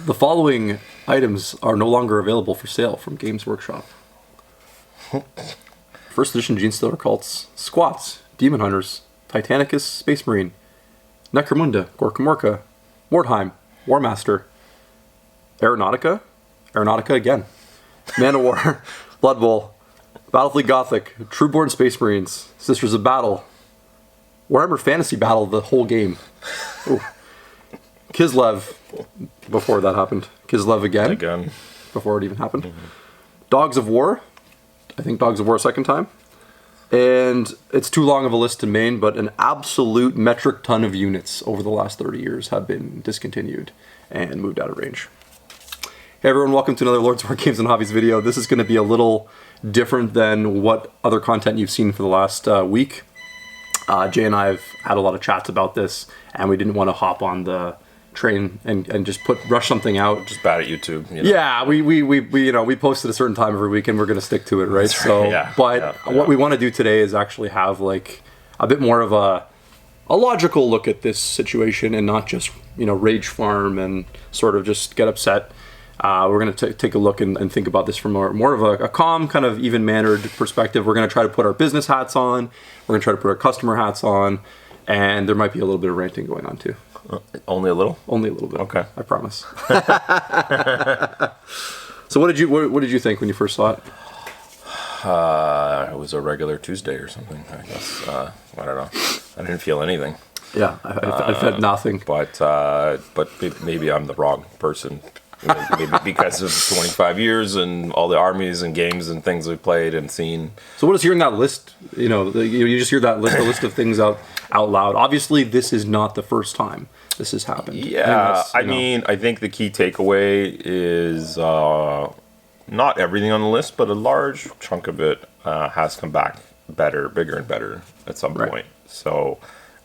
The following items are no longer available for sale from Games Workshop. First edition Gene Stealer Cults, Squats, Demon Hunters, Titanicus, Space Marine, Necromunda, Gorkamorka, Mordheim, Warmaster, Aeronautica again, Man of War, Blood Bowl, Battlefleet Gothic, Trueborn Space Marines, Sisters of Battle, Warhammer Fantasy Battle, the whole game. Ooh. Kislev, before that happened. Kislev again. Before it even happened. Mm-hmm. Dogs of War. I think Dogs of War a second time. And it's too long of a list to name, but an absolute metric ton of units over the last 30 years have been discontinued and moved out of range. Hey everyone, welcome to another Lords of War Games and Hobbies video. This is going to be a little different than what other content you've seen for the last week. Jay and I have had a lot of chats about this, and we didn't want to hop on the train and just rush something out. Just bad at YouTube. You know? Yeah, we post at a certain time every week, and we're going to stick to it, right? That's right. Yeah. But what we want to do today is actually have like a bit more of a logical look at this situation, and not just rage farm and sort of just get upset. We're going to take a look and think about this from more of a calm, kind of even-mannered perspective. We're going to try to put our business hats on. We're going to try to put our customer hats on. And there might be a little bit of ranting going on, too. Only a little? Only a little bit. Okay. I promise. So what did you think when you first saw it? It was a regular Tuesday or something, I guess. I don't know. I didn't feel anything. Yeah, I felt nothing. But maybe I'm the wrong person. Maybe because of 25 years and all the armies and games and things we've played and seen. So what is hearing that list? You just hear that list of things out loud. Obviously, this is not the first time this has happened. Yeah, I mean, I think the key takeaway is not everything on the list, but a large chunk of it has come back better, bigger and better at some point. So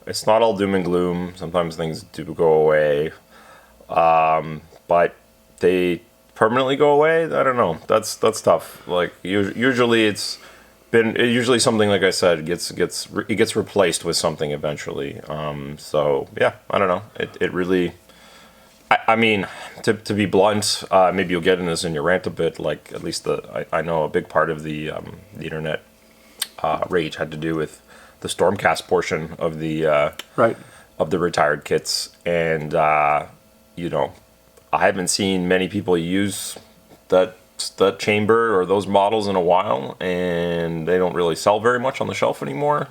it's not all doom and gloom. Sometimes things do go away. But they permanently go away? I don't know. That's tough. Like usually it's been something, like I said, it gets replaced with something eventually. So yeah, I don't know. It really. I mean, to be blunt, maybe you'll get in this in your rant a bit. Like at least I know a big part of the internet rage had to do with the Stormcast portion of the of the retired kits, and I haven't seen many people use that chamber or those models in a while, and they don't really sell very much on the shelf anymore.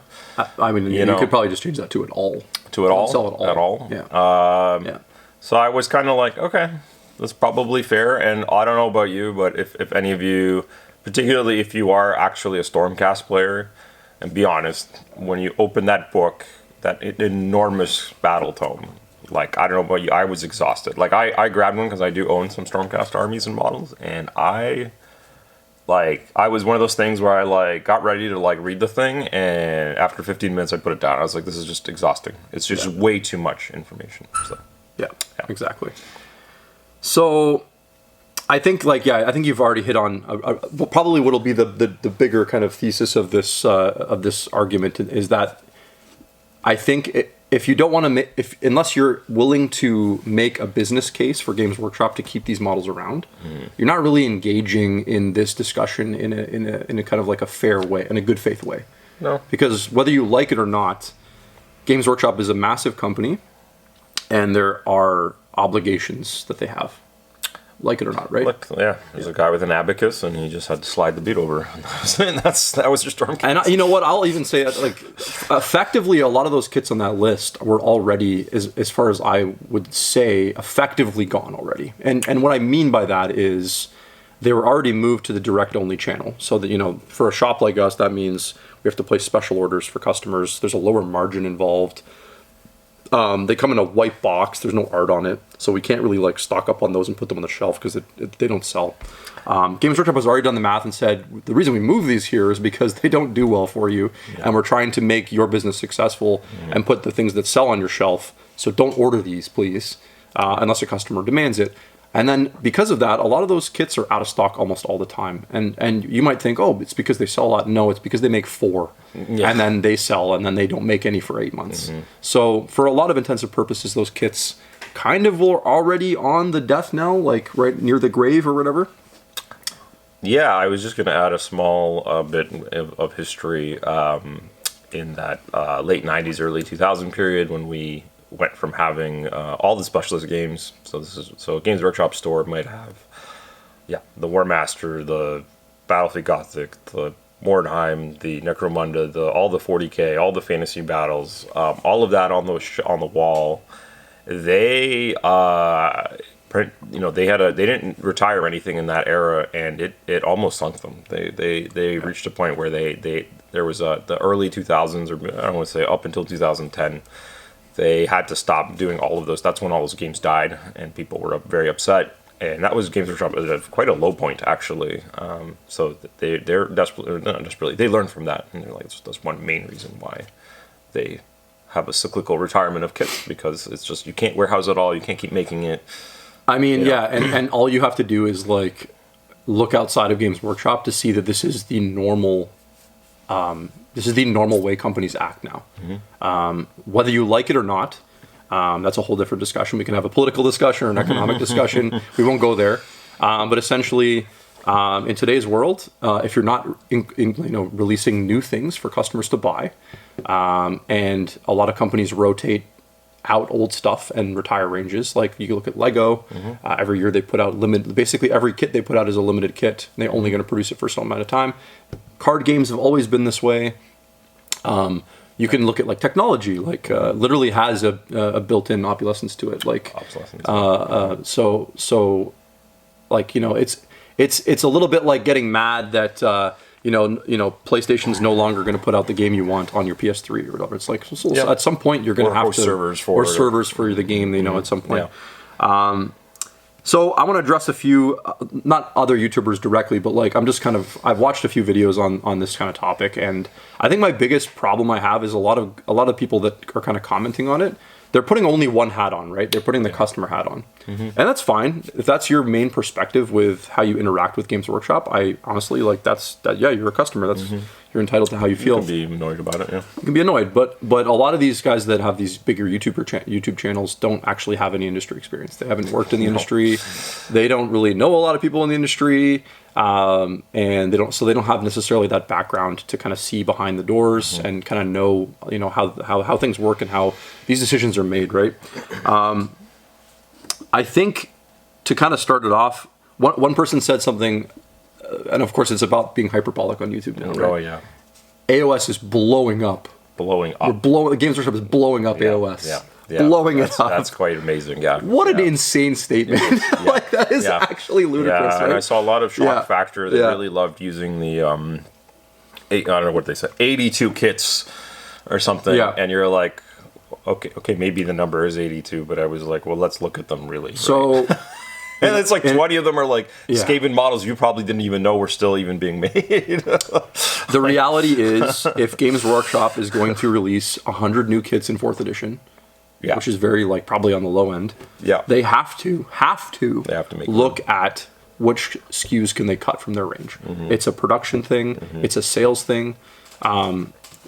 I mean, you could probably just change that to it all. To it all? Sell it all. At all? Yeah. So I was kind of like, okay, that's probably fair. And I don't know about you, but if any of you, particularly if you are actually a Stormcast player, and be honest, when you open that book, that enormous battle tome, like, I don't know about you, I was exhausted. Like, I grabbed one because I do own some Stormcast armies and models, and I was one of those things where I, got ready to, read the thing, and after 15 minutes, I put it down. I was like, this is just exhausting. It's just way too much information. So, yeah, exactly. So, I think, I think you've already hit on probably what'll be the bigger kind of thesis of this argument is that I think if you don't want to unless you're willing to make a business case for Games Workshop to keep these models around, you're not really engaging in this discussion in a kind of like a fair way, in a good faith way. No. Because whether you like it or not, Games Workshop is a massive company, and there are obligations that they have. Like it or not, right? There's a guy with an abacus, and he just had to slide the beat over. that was your Stormcast. And you know what? I'll even say that, effectively, a lot of those kits on that list were already, as far as I would say, effectively gone already. And what I mean by that is they were already moved to the direct-only channel. So that, for a shop like us, that means we have to place special orders for customers. There's a lower margin involved. They come in a white box. There's no art on it, so we can't really stock up on those and put them on the shelf because they don't sell. Games Workshop has already done the math and said the reason we move these here is because they don't do well for you, and we're trying to make your business successful and put the things that sell on your shelf. So don't order these, please, unless a customer demands it. And then because of that, a lot of those kits are out of stock almost all the time. And you might think, oh, it's because they sell a lot. No, it's because they make 4. Yeah. And then they sell, and then they don't make any for 8 months. Mm-hmm. So for a lot of intensive purposes, those kits kind of were already on the death knell, like right near the grave or whatever? Yeah, I was just going to add a small bit of history in that late 90s, early 2000 period when we went from having all the specialist games. So Games Workshop store might have, the War Master, the Battlefield Gothic, the Mordheim, the Necromunda, all the 40K, all the fantasy battles, all of that on the wall. They they didn't retire anything in that era, and it almost sunk them. They reached a point where there was the early 2000s, or I don't want to say up until 2010, they had to stop doing all of those. That's when all those games died, and people were very upset. And that was Games Workshop at quite a low point, actually. So they're desperately, they learned from that, and they're like, that's one main reason why they have a cyclical retirement of kits, because it's just, you can't warehouse it all, you can't keep making it. I mean, and all you have to do is like look outside of Games Workshop to see that this is the normal way companies act now. Whether you like it or not, that's a whole different discussion. We can have a political discussion or an economic discussion. We won't go there. But essentially, in today's world, if you're not releasing new things for customers to buy, and a lot of companies rotate out old stuff and retire ranges. Like you can look at Lego. Every year they put out basically every kit they put out is a limited kit. They're only going to produce it for some amount of time. Card games have always been this way. You can look at like technology, like literally has a built-in obsolescence to it. Like so like, it's a little bit like getting mad that PlayStation's no longer going to put out the game you want on your PS3 or whatever. It's like at some point you're going to have to servers for the game. At some point. Yeah. So I want to address a few, not other YouTubers directly, but like I've watched a few videos on this kind of topic, and I think my biggest problem I have is a lot of people that are kind of commenting on it. They're putting only one hat on, right? They're putting the customer hat on. And that's fine. If that's your main perspective with how you interact with Games Workshop, I honestly, like, you're a customer. You're entitled to how you feel. You can be annoyed about it, yeah. You can be annoyed, but a lot of these guys that have these bigger YouTube channels don't actually have any industry experience. They haven't worked in the industry. They don't really know a lot of people in the industry. And they don't have necessarily that background to kind of see behind the doors and kind of know, how things work and how these decisions are made, right? I think to kind of start it off, one person said something, and of course it's about being hyperbolic on YouTube now, right? Oh yeah. AOS is blowing up. Games Workshop is blowing up AOS. Yeah. Blowing it up. That's quite amazing, yeah. What an insane statement. Like, that is actually ludicrous, right? And I saw a lot of Shock Factor that really loved using the, I don't know what they said, 82 kits or something. Yeah. And you're like, okay, maybe the number is 82, but I was like, well, let's look at them really. So... Right? And it's like 20 of them are like Skaven models you probably didn't even know were still even being made. The reality is, if Games Workshop is going to release 100 new kits in 4th edition, which is very, like, probably on the low end, they have to make look at which SKUs can they cut from their range. It's a production thing. It's a sales thing.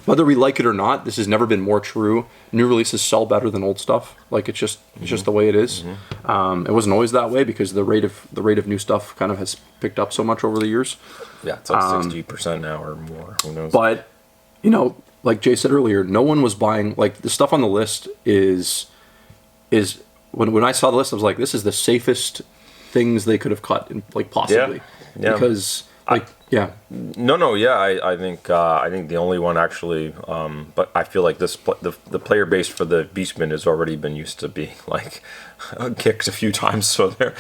Whether we like it or not, this has never been more true. New releases sell better than old stuff. Like, it's just the way it is. It wasn't always that way because the rate of new stuff kind of has picked up so much over the years. Yeah, it's like 60% now or more. Who knows? But like Jay said earlier, no one was buying, like, the stuff on the list is when I saw the list, I was like, this is the safest things they could have cut, like, possibly. Yeah. Because I think the only one actually, but I feel like the player base for the Beastmen has already been used to being, like, kicked a few times, so there,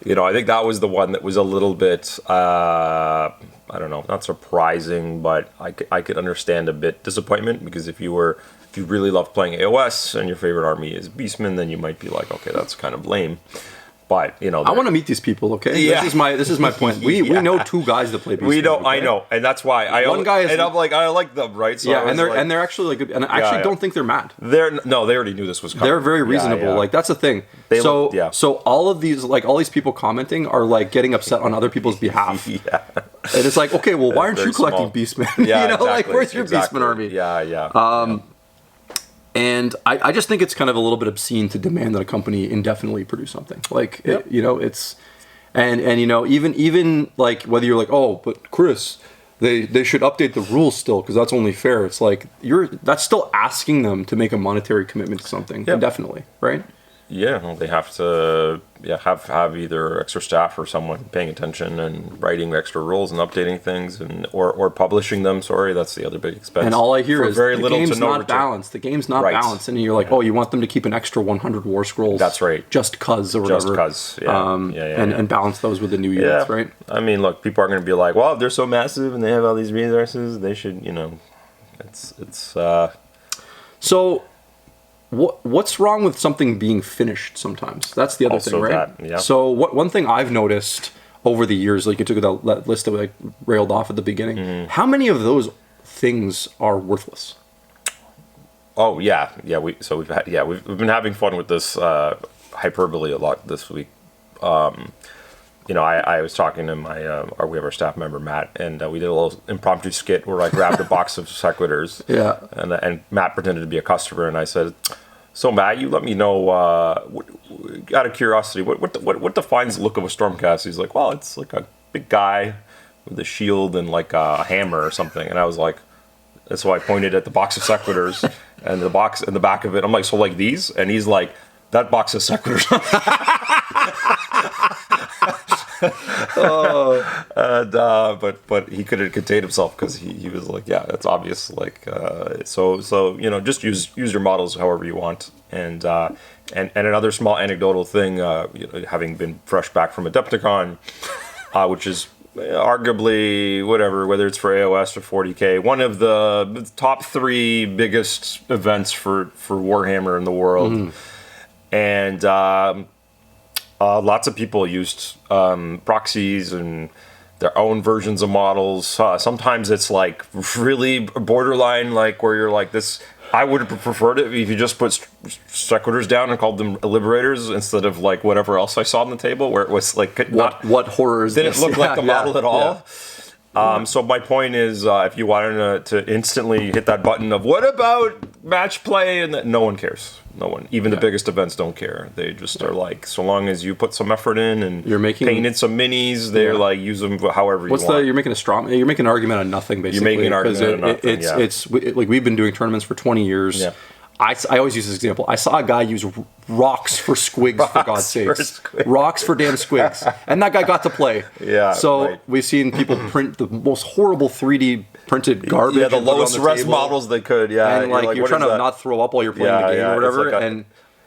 I think that was the one that was a little bit, I don't know, not surprising, but I could understand a bit disappointment, because if you really love playing AOS and your favorite army is Beastmen, then you might be like, okay, that's kind of lame. But I want to meet these people. Okay, this is my point. We know two guys that play Beastmen. We know, okay? I know, and that's why one guy is, and I'm like, I like them, right? So and they're actually like, and I actually don't think they're mad. They already knew this was coming. They're very reasonable. Like, that's the thing. So all of these, like, all these people commenting are like getting upset on other people's behalf. And it's like, okay, well, why aren't you collecting Beastmen? Yeah, exactly, like, where's your Beastmen army? And I just think it's kind of a little bit obscene to demand that a company indefinitely produce something. Like, it's... And even like, whether you're like, oh, but Chris, they should update the rules still, because that's only fair. It's like, that's still asking them to make a monetary commitment to something indefinitely, right? Yeah, well, they have to have either extra staff or someone paying attention and writing extra rules and updating things or publishing them. Sorry, that's the other big expense. And all I hear is very the little game's to no not return. balanced. The game's not balanced, and you're like, oh, you want them to keep an extra 100 war scrolls? That's right. Just cause or whatever. Just cause, and balance those with the new units, right? I mean, look, people are going to be like, well, if they're so massive and they have all these resources, they should, it's. So. What's wrong with something being finished sometimes? That's the other thing, right? So one thing I've noticed over the years, like you took that list that we railed off at the beginning, how many of those things are worthless? Oh yeah. We've been having fun with this hyperbole a lot this week. I was talking to we have our staff member Matt, and we did a little impromptu skit where I grabbed a box of sequitors, and Matt pretended to be a customer, and I said, "So Matt, you let me know, out of curiosity, what defines the look of a Stormcast?" He's like, "Well, it's like a big guy with a shield and like a hammer or something," and I was like, and so I pointed at the box of sequitors and the box in the back of it. I'm like, "So like these?" And he's like, "That box of sequitors." But he couldn't contain himself because he was like, yeah, that's obvious. Like, so just use your models however you want. And another small anecdotal thing, having been fresh back from Adepticon, which is arguably whether it's for AOS or 40K, one of the top 3 biggest events for Warhammer in the world, and. Lots of people used proxies and their own versions of models. Sometimes it's like really borderline, like where you're like this. I would have preferred it if you just put sequitors down and called them liberators instead of like whatever else I saw on the table, where it was like what horrors didn't look like the model at all. So my point is, if you wanted to instantly hit that button of what about match play, and no one cares. No one, even the biggest events don't care. They just are like, so long as you put some effort in and painted some minis, they're like, use them however you want. You're making an argument on nothing, basically. You're making an argument on nothing, it's like we've been doing tournaments for 20 years. Yeah. I always use this example. I saw a guy use rocks for squigs, for God's sakes. Rocks for damn squigs. And that guy got to play. Yeah. So we've seen people print the most horrible 3D printed garbage. Yeah, the lowest res models they could. Yeah. And you're trying to not throw up while you're playing the game or whatever. And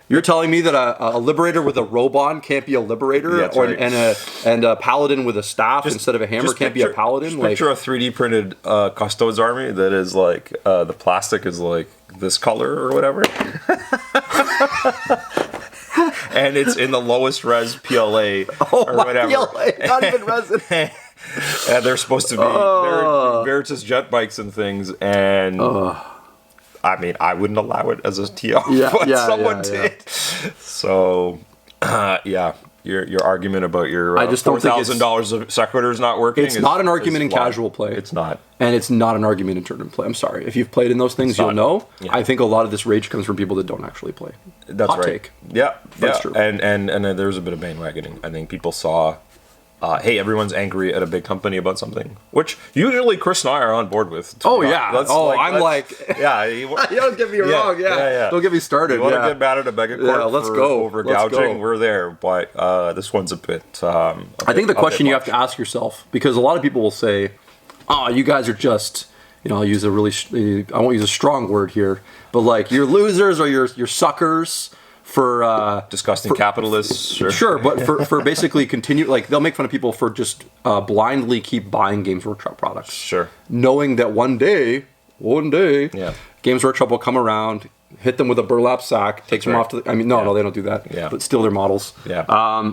you're telling me that a Liberator with a Robon can't be a Liberator, and a Paladin with a staff instead of a hammer can't be a Paladin? Picture a 3D printed Custodes army that is like, the plastic is like this color or whatever. And it's in the lowest res PLA or whatever. PLA, not even resin. And they're supposed to be they're Veritas jet bikes and things, and I mean, I wouldn't allow it as a TR, but someone did. So, your argument about your $4,000 of sequitors not working. It's not an argument in casual play. It's not, and it's not an argument in tournament play. I'm sorry, if you've played in those things, you'll know. Yeah. I think a lot of this rage comes from people that don't actually play. That's Hot right. Take. Yeah, that's true. And then there's a bit of bandwagoning. I think people saw. Hey, everyone's angry at a big company about something, which usually Chris and I are on board with. Oh, yeah. Yeah. Don't get me wrong. Yeah. Don't get me started. You want to get mad at a megacorp let's go. Over gouging? We're there. But this one's a bit... I think the question you have to ask yourself, because a lot of people will say, you guys are just... I'll use I won't use a strong word here, but like, you're losers or you're suckers... for disgusting capitalists, sure, but for basically continue, like they'll make fun of people for just blindly keep buying Games Workshop products, sure, knowing that one day, Games Workshop will come around, hit them with a burlap sack, take them off to. No, they don't do that. Yeah, but steal their models. Yeah.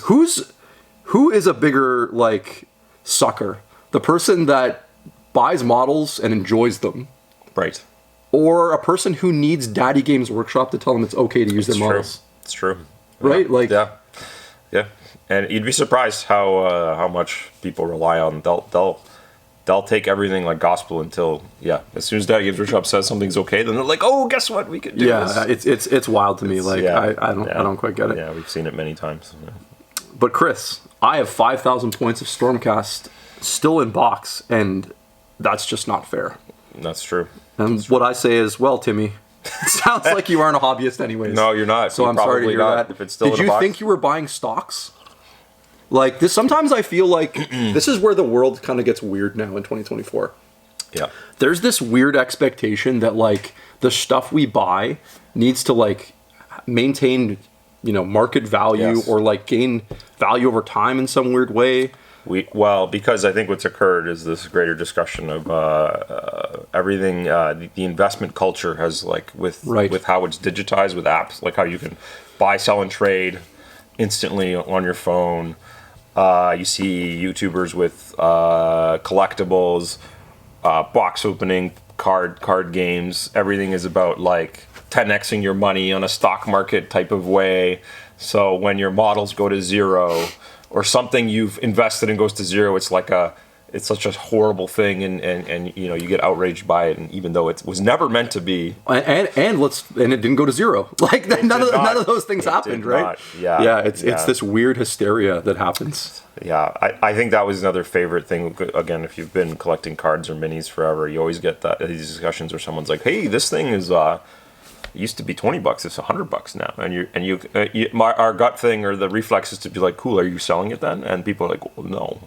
Who is a bigger like sucker? The person that buys models and enjoys them, right? Or a person who needs Daddy Games Workshop to tell them it's okay to use their models. It's true. Right? Yeah. And you'd be surprised how much people rely on. They'll they'll take everything like gospel until as soon as Daddy Games Workshop says something's okay, then they're like, oh, guess what, we could do this. It's wild to me. I don't quite get it. Yeah, we've seen it many times. Yeah. But Chris, I have 5,000 points of Stormcast still in box, and that's just not fair. That's true. And what I say is, well, Timmy, it sounds like you aren't a hobbyist anyways. No, you're not. So I'm sorry to hear that. If it's still Did in a you box. think you were buying stocks? Like this, sometimes I feel like this is where the world kind of gets weird now in 2024. Yeah. There's this weird expectation that like the stuff we buy needs to like maintain, market value or like gain value over time in some weird way. Because I think what's occurred is this greater discussion of everything. The investment culture has with how it's digitized with apps, like how you can buy, sell, and trade instantly on your phone. You see YouTubers with collectibles, box opening, card games. Everything is about like 10xing your money on a stock market type of way. So when your models go to zero, or something you've invested in goes to zero, it's such a horrible thing, and you get outraged by it, and even though it was never meant to be, and it didn't go to zero. Like none of those things happened, right? It's this weird hysteria that happens. Yeah, I think that was another favorite thing. Again, if you've been collecting cards or minis forever, you always get these discussions where someone's like, "Hey, this thing is." It used to be $20. It's $100 now, and our gut thing or the reflex is to be like, "Cool, are you selling it then?" And people are like, well, "No."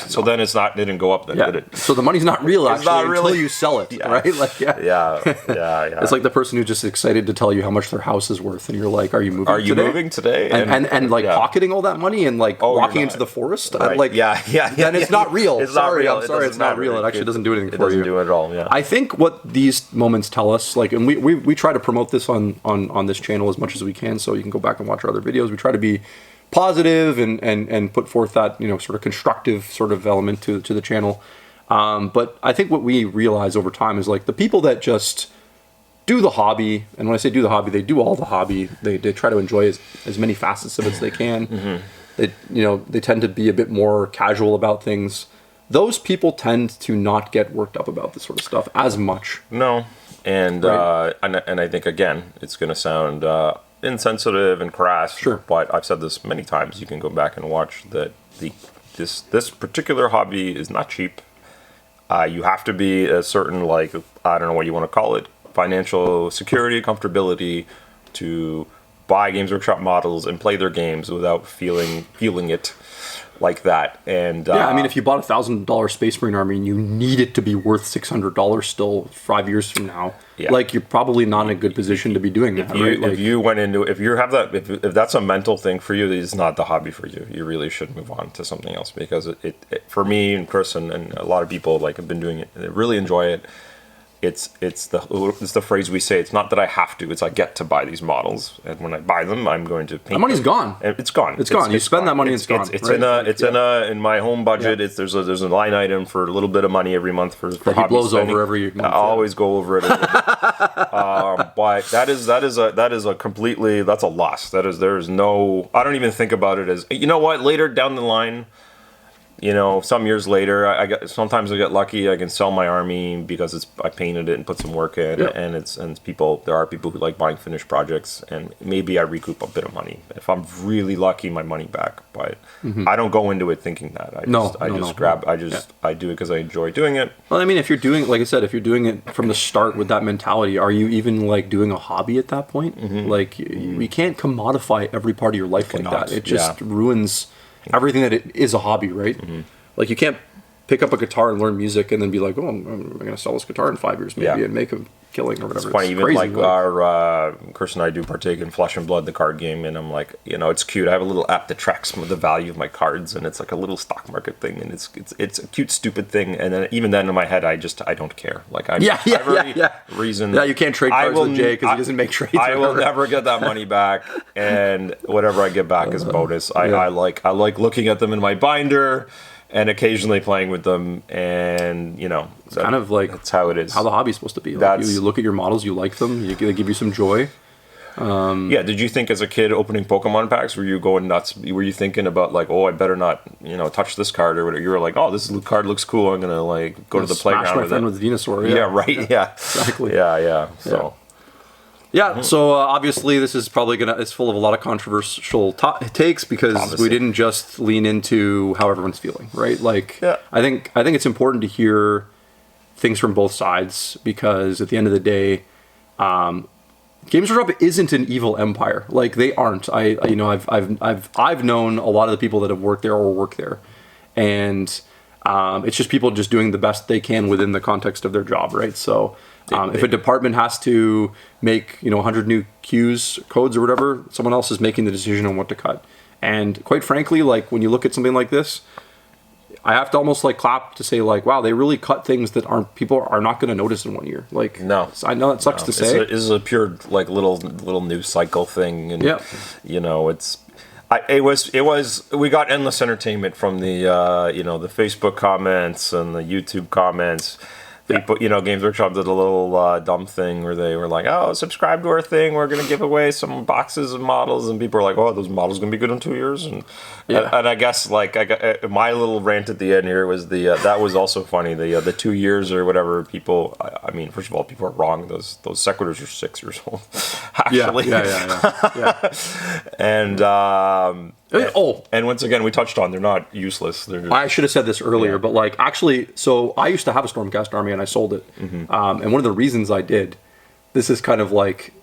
So then it didn't go up then, did it? So the money's not real until you sell it, right? Yeah. It's like the person who's just excited to tell you how much their house is worth, and you're like, "Are you moving? Are you moving today?" And pocketing all that money and walking into the forest, right. Then it's not real. It's sorry, not real. I'm sorry, it's not real. It actually doesn't do anything for you. It doesn't do it at all. Yeah. I think what these moments tell us, and we try to promote this on this channel as much as we can, so you can go back and watch our other videos. We try to be positive and put forth that sort of constructive sort of element to the channel. But I think what we realize over time is like the people that just do the hobby, and when I say do the hobby, they do all the hobby. They try to enjoy as many facets of it as they can. Mm-hmm. They tend to be a bit more casual about things. Those people tend to not get worked up about this sort of stuff as much. No. And and I think again, it's going to sound insensitive and crass. Sure. But I've said this many times. You can go back and watch that. This particular hobby is not cheap. You have to be a certain I don't know what you want to call it, financial security, comfortability to buy Games Workshop models and play their games without feeling it like that. And if you bought $1,000 Space Marine army and you need it to be worth $600 still 5 years from now, you're probably not in a good position to be doing that. If you went into if that's a mental thing for you, it's not the hobby for you. You really should move on to something else, because it for me and Chris and a lot of people have been doing it. They really enjoy it. It's the phrase we say. It's not that I have to. It's I get to buy these models, and when I buy them, I'm going to paint. The money's gone. It's gone. It's gone. You spend that money, it's gone. It's in my home budget. Yeah. There's a line item for a little bit of money every month for that hobby blows spending. over every month. I always go over it. But that is a completely, that's a loss. There is no. I don't even think about it as, you know what, later down the line. Some years later, sometimes I get lucky. I can sell my army because I painted it and put some work in, and there are people who like buying finished projects, and maybe I recoup a bit of money if I'm really lucky, my money back. But I don't go into it thinking that. I do it because I enjoy doing it. Well, I mean, if you're doing, like I said, if you're doing it from the start with that mentality, are you even doing a hobby at that point? Mm-hmm. You can't commodify every part of your life like that. It just ruins everything that it is a hobby, right? Mm-hmm. You can't pick up a guitar and learn music and then be like, oh, I'm going to sell this guitar in 5 years maybe and make a killing or whatever. It's funny, even crazy, our Chris and I do partake in Flesh and Blood, the card game, and I'm like, it's cute. I have a little app that tracks the value of my cards, and it's like a little stock market thing, and it's a cute, stupid thing. And then even then in my head, I don't care. Reason. Yeah, you can't trade cards with Jay because he doesn't make trades. I will never get that money back, and whatever I get back is bonus. I like looking at them in my binder. And occasionally playing with them, and it's kind of like that's how it is. How the hobby's supposed to be. You look at your models, you like them, they give you some joy. Yeah, did you think as a kid opening Pokemon packs, were you going nuts? Were you thinking about like, oh, I better not, touch this card or whatever? You were like, oh, this card looks cool. I'm gonna like go to the playground Smash my with friend it. with Venusaur. Yeah, right. Yeah, exactly. Yeah. So. Yeah, so obviously this is probably it's full of a lot of controversial takes because we didn't just lean into how everyone's feeling, right? Like, I think it's important to hear things from both sides because at the end of the day, Games Workshop isn't an evil empire. Like they aren't. I've known a lot of the people that have worked there or work there, and it's just people just doing the best they can within the context of their job, right? So. If a department has to make 100 new codes or whatever, someone else is making the decision on what to cut. And quite frankly, like when you look at something like this, I have to almost like clap to say like, wow, they really cut things that people are not going to notice in 1 year. Like, no, I know it sucks to say. This is a pure like little news cycle thing, and it was we got endless entertainment from the the Facebook comments and the YouTube comments. People, Games Workshop did a little dumb thing where they were like, "Oh, subscribe to our thing. We're going to give away some boxes of models," and people are like, "Oh, those models going to be good in 2 years." And I guess like I got my little rant at the end here was that was also funny. The 2 years or whatever. People, I mean, first of all, people are wrong. Those Sequitors are 6 years old. Actually, yeah. And and once again, we touched on they're not useless. They're just, I should have said this earlier, but like actually, so I used to have a Stormcast army and I sold it. And one of the reasons I did, this is kind of like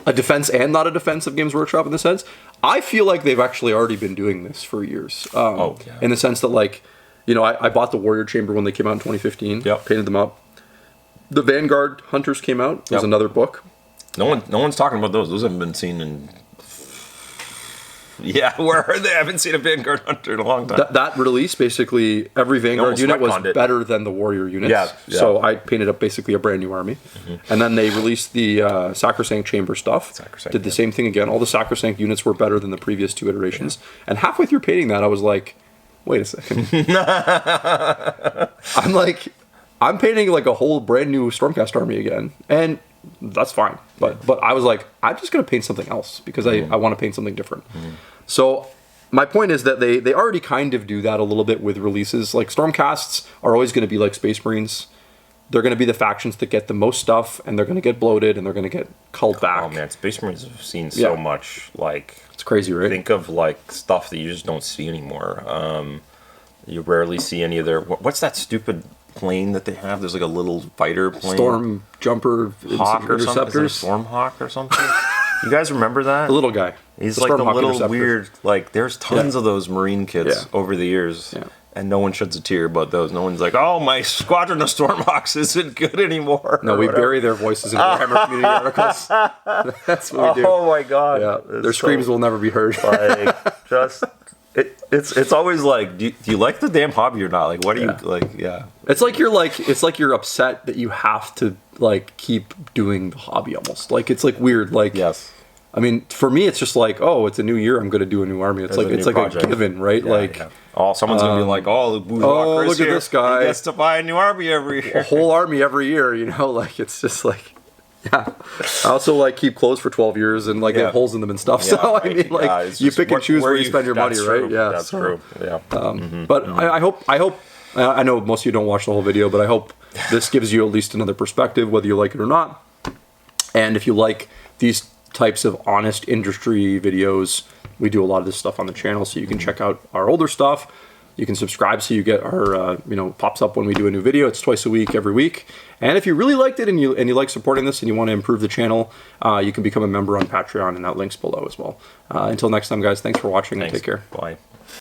a defense and not a defense of Games Workshop in the sense, I feel like they've actually already been doing this for years. In the sense that like, I bought the Warrior Chamber when they came out in 2015, painted them up. The Vanguard Hunters came out. It was another book. No one's talking about those. Those haven't been seen in... Yeah, where are they? I haven't seen a Vanguard Hunter in a long time. That release, basically, every Vanguard unit was better than the Warrior units. Yeah. So I painted up basically a brand new army. And then they released the Sacrosanct Chamber stuff. Did the same thing again. All the Sacrosanct units were better than the previous 2 iterations. And halfway through painting that, I was like, wait a second. I'm painting like a whole brand new Stormcast army again. And that's fine. But I was like, I'm just going to paint something else because I want to paint something different. So my point is that they already kind of do that a little bit with releases. Like Stormcasts are always going to be like Space Marines. They're going to be the factions that get the most stuff and they're going to get bloated and they're going to get culled back. Oh man, Space Marines have seen so much. Like it's crazy, right? Think of like stuff that you just don't see anymore. You rarely see any of their... What's that stupid plane that they have? There's like a little fighter plane. Storm Jumper Hawk or something. Is it a Storm Hawk or something? You guys remember that? The little guy. He's like the little weird... Like there's tons of those Marine kits over the years. Yeah. And no one sheds a tear about those. No one's like, oh, my squadron of Stormhawks isn't good anymore. No, we bury their voices in Warhammer community articles. That's what we do. Oh my god. Yeah. Their screams will never be heard. Like, just... It's always like, do you like the damn hobby or not? Like, what do you like? Yeah, it's like you're upset that you have to like keep doing the hobby almost. Like it's like weird. Like yes, I mean for me it's just like, oh, it's a new year, I'm going to do a new army. It's like a given, right? Oh, someme's gonna be like, oh, the bourgeois look at this guy. He gets to buy a new army every year. A whole army every year, like it's just like. Yeah, I also like keep clothes for 12 years and like have holes in them and stuff. So I mean, like you pick and choose where you spend your money, right? Yeah, that's true. Yeah. But I hope. I know most of you don't watch the whole video, but I hope this gives you at least another perspective, whether you like it or not. And if you like these types of honest industry videos, we do a lot of this stuff on the channel, so you can check out our older stuff. You can subscribe so you get our, pops up when we do a new video. It's twice a week, every week. And if you really liked it and you like supporting this and you want to improve the channel, you can become a member on Patreon, and that link's below as well. Until next time, guys, thanks for watching and take care. Bye.